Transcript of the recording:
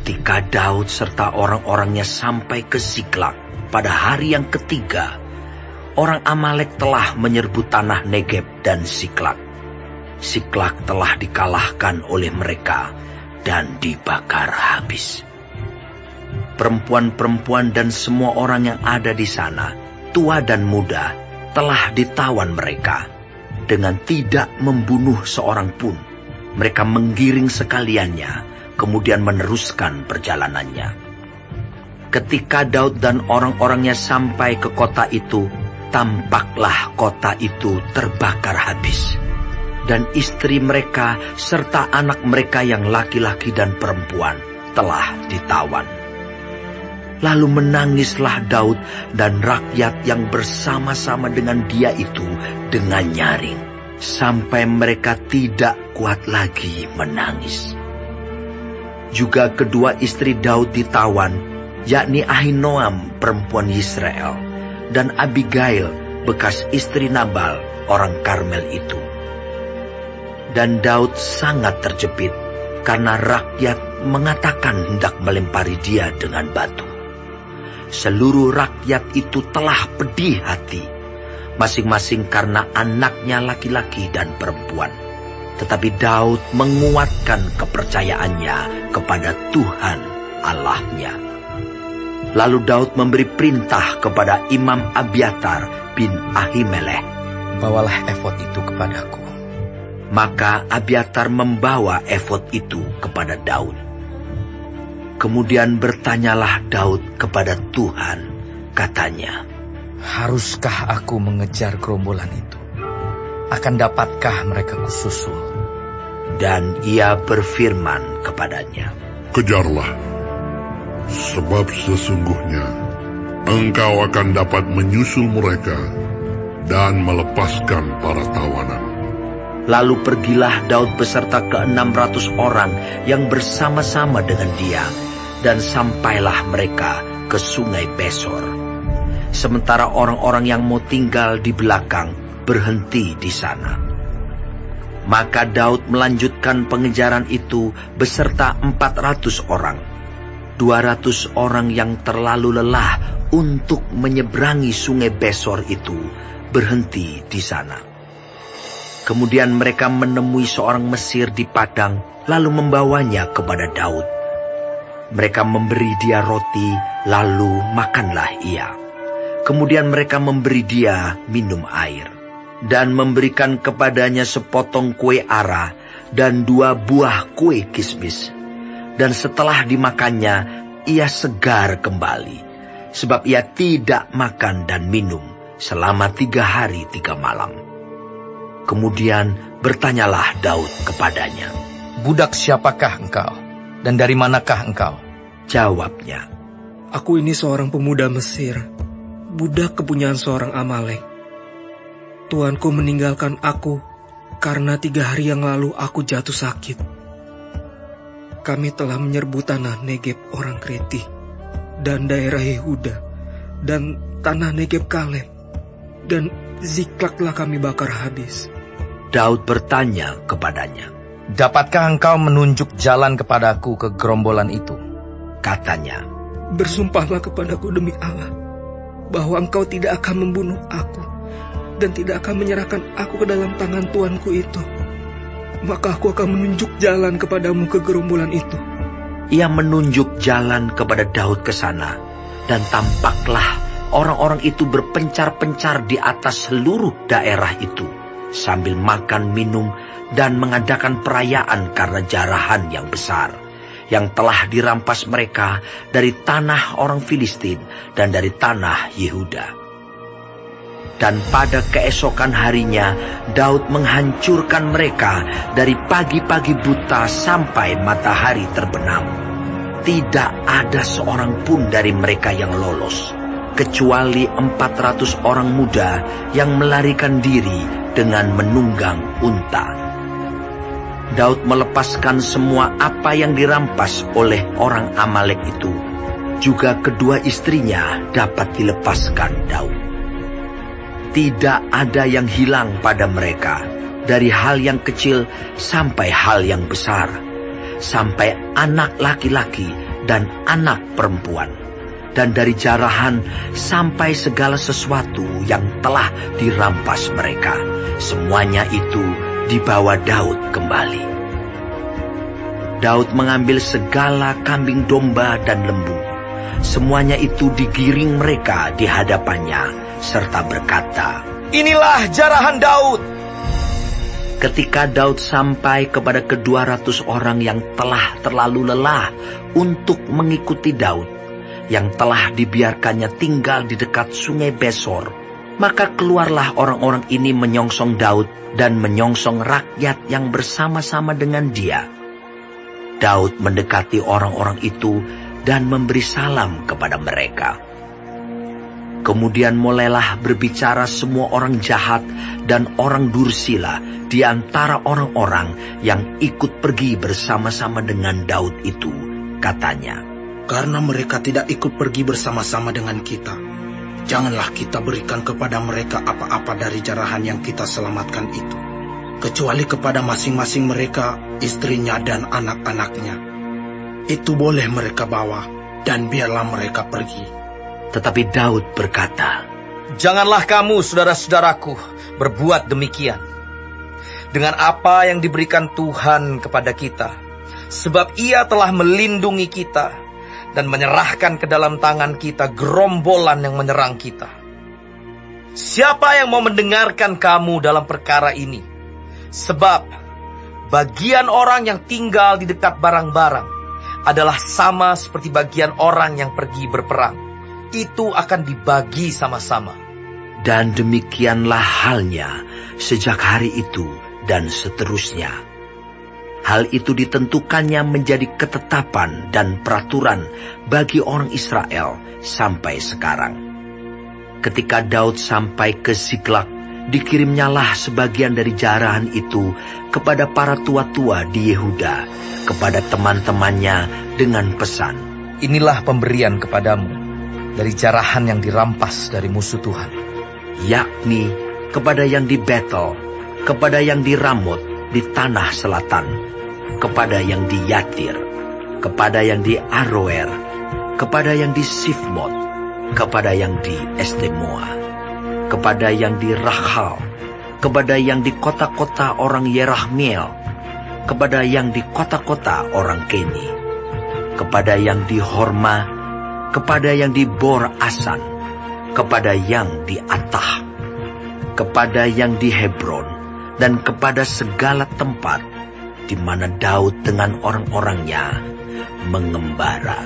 Ketika Daud serta orang-orangnya sampai ke Ziklag pada hari yang ketiga, orang Amalek telah menyerbu tanah Negeb dan Ziklag. Ziklag telah dikalahkan oleh mereka dan dibakar habis. Perempuan-perempuan dan semua orang yang ada di sana, tua dan muda, telah ditawan mereka. Dengan tidak membunuh seorang pun, mereka menggiring sekaliannya, kemudian meneruskan perjalanannya. Ketika Daud dan orang-orangnya sampai ke kota itu, tampaklah kota itu terbakar habis. Dan istri mereka serta anak mereka yang laki-laki dan perempuan telah ditawan. Lalu menangislah Daud dan rakyat yang bersama-sama dengan dia itu dengan nyaring, sampai mereka tidak kuat lagi menangis. Juga kedua istri Daud ditawan, yakni Ahinoam perempuan Yisrael, dan Abigail bekas istri Nabal orang Karmel itu. Dan Daud sangat terjepit karena rakyat mengatakan hendak melempari dia dengan batu. Seluruh rakyat itu telah pedih hati, masing-masing karena anaknya laki-laki dan perempuan. Tetapi Daud menguatkan kepercayaannya kepada Tuhan Allahnya. Lalu Daud memberi perintah kepada Imam Abiatar bin Ahimelech, "Bawalah efod itu kepadaku." Maka Abiatar membawa efod itu kepada Daud. Kemudian bertanyalah Daud kepada Tuhan, katanya, "Haruskah aku mengejar gerombolan itu? Akan dapatkah mereka kususul?" Dan ia berfirman kepadanya, "Kejarlah, sebab sesungguhnya engkau akan dapat menyusul mereka dan melepaskan para tawanan." Lalu pergilah Daud beserta ke-600 orang yang bersama-sama dengan dia, dan sampailah mereka ke sungai Besor. Sementara orang-orang yang mau tinggal di belakang berhenti di sana. Maka Daud melanjutkan pengejaran itu beserta 400 orang. 200 orang yang terlalu lelah untuk menyeberangi sungai Besor itu berhenti di sana. Kemudian mereka menemui seorang Mesir di padang, lalu membawanya kepada Daud. Mereka memberi dia roti, lalu makanlah ia. Kemudian mereka memberi dia minum air, dan memberikan kepadanya sepotong kue ara dan 2 buah kue kismis. Dan setelah dimakannya, ia segar kembali, sebab ia tidak makan dan minum selama 3 hari 3 malam. Kemudian bertanyalah Daud kepadanya, "Budak siapakah engkau? Dan dari manakah engkau?" Jawabnya, "Aku ini seorang pemuda Mesir, budak kepunyaan seorang Amalek. Tuanku meninggalkan aku karena 3 hari yang lalu aku jatuh sakit. Kami telah menyerbu tanah Negeb orang Kreti, dan daerah Yehuda, dan tanah Negeb Kaleb, dan Ziklag telah kami bakar habis." Daud bertanya kepadanya, "Dapatkah engkau menunjuk jalan kepadaku ke gerombolan itu?" Katanya, "Bersumpahlah kepadaku demi Allah, bahwa engkau tidak akan membunuh aku, dan tidak akan menyerahkan aku ke dalam tangan tuanku itu. Maka aku akan menunjuk jalan kepadamu ke gerombolan itu." Ia menunjuk jalan kepada Daud ke sana, dan tampaklah orang-orang itu berpencar-pencar di atas seluruh daerah itu, sambil makan, minum, dan mengadakan perayaan karena jarahan yang besar, yang telah dirampas mereka dari tanah orang Filistin dan dari tanah Yehuda. Dan pada keesokan harinya, Daud menghancurkan mereka dari pagi-pagi buta sampai matahari terbenam. Tidak ada seorang pun dari mereka yang lolos, kecuali 400 orang muda yang melarikan diri dengan menunggang unta. Daud melepaskan semua apa yang dirampas oleh orang Amalek itu. Juga kedua istrinya dapat dilepaskan Daud. Tidak ada yang hilang pada mereka, dari hal yang kecil sampai hal yang besar, sampai anak laki-laki dan anak perempuan, dan dari jarahan sampai segala sesuatu yang telah dirampas mereka. Semuanya itu dibawa Daud kembali. Daud mengambil segala kambing domba dan lembu. Semuanya itu digiring mereka di hadapannya, serta berkata, "Inilah jarahan Daud." Ketika Daud sampai kepada ke-200 orang yang telah terlalu lelah untuk mengikuti Daud, yang telah dibiarkannya tinggal di dekat sungai Besor, maka keluarlah orang-orang ini menyongsong Daud dan menyongsong rakyat yang bersama-sama dengan dia. Daud mendekati orang-orang itu dan memberi salam kepada mereka. Kemudian mulailah berbicara semua orang jahat dan orang dursila di antara orang-orang yang ikut pergi bersama-sama dengan Daud itu. Katanya, "Karena mereka tidak ikut pergi bersama-sama dengan kita, janganlah kita berikan kepada mereka apa-apa dari jarahan yang kita selamatkan itu, kecuali kepada masing-masing mereka, istrinya dan anak-anaknya. Itu boleh mereka bawa, dan biarlah mereka pergi." Tetapi Daud berkata, "Janganlah kamu, saudara-saudaraku, berbuat demikian. Dengan apa yang diberikan Tuhan kepada kita, sebab Ia telah melindungi kita dan menyerahkan ke dalam tangan kita gerombolan yang menyerang kita. Siapa yang mau mendengarkan kamu dalam perkara ini? Sebab bagian orang yang tinggal di dekat barang-barang adalah sama seperti bagian orang yang pergi berperang. Itu akan dibagi sama-sama." Dan demikianlah halnya sejak hari itu dan seterusnya. Hal itu ditentukannya menjadi ketetapan dan peraturan bagi orang Israel sampai sekarang. Ketika Daud sampai ke Ziklag, dikirimnyalah sebagian dari jarahan itu kepada para tua-tua di Yehuda, kepada teman-temannya dengan pesan, "Inilah pemberian kepadamu dari jarahan yang dirampas dari musuh Tuhan." yakni kepada yang di Betel, kepada yang di Ramot di tanah selatan, kepada yang di Yatir, kepada yang di Aroer, kepada yang di Sifmot, kepada yang di Estemoa, kepada yang di Rahal, kepada yang di kota-kota orang Yerahmeel, kepada yang di kota-kota orang Keni, kepada yang di Horma, kepada yang di Bor Asan, kepada yang di Atah, kepada yang di Hebron, dan kepada segala tempat di mana Daud dengan orang-orangnya mengembara.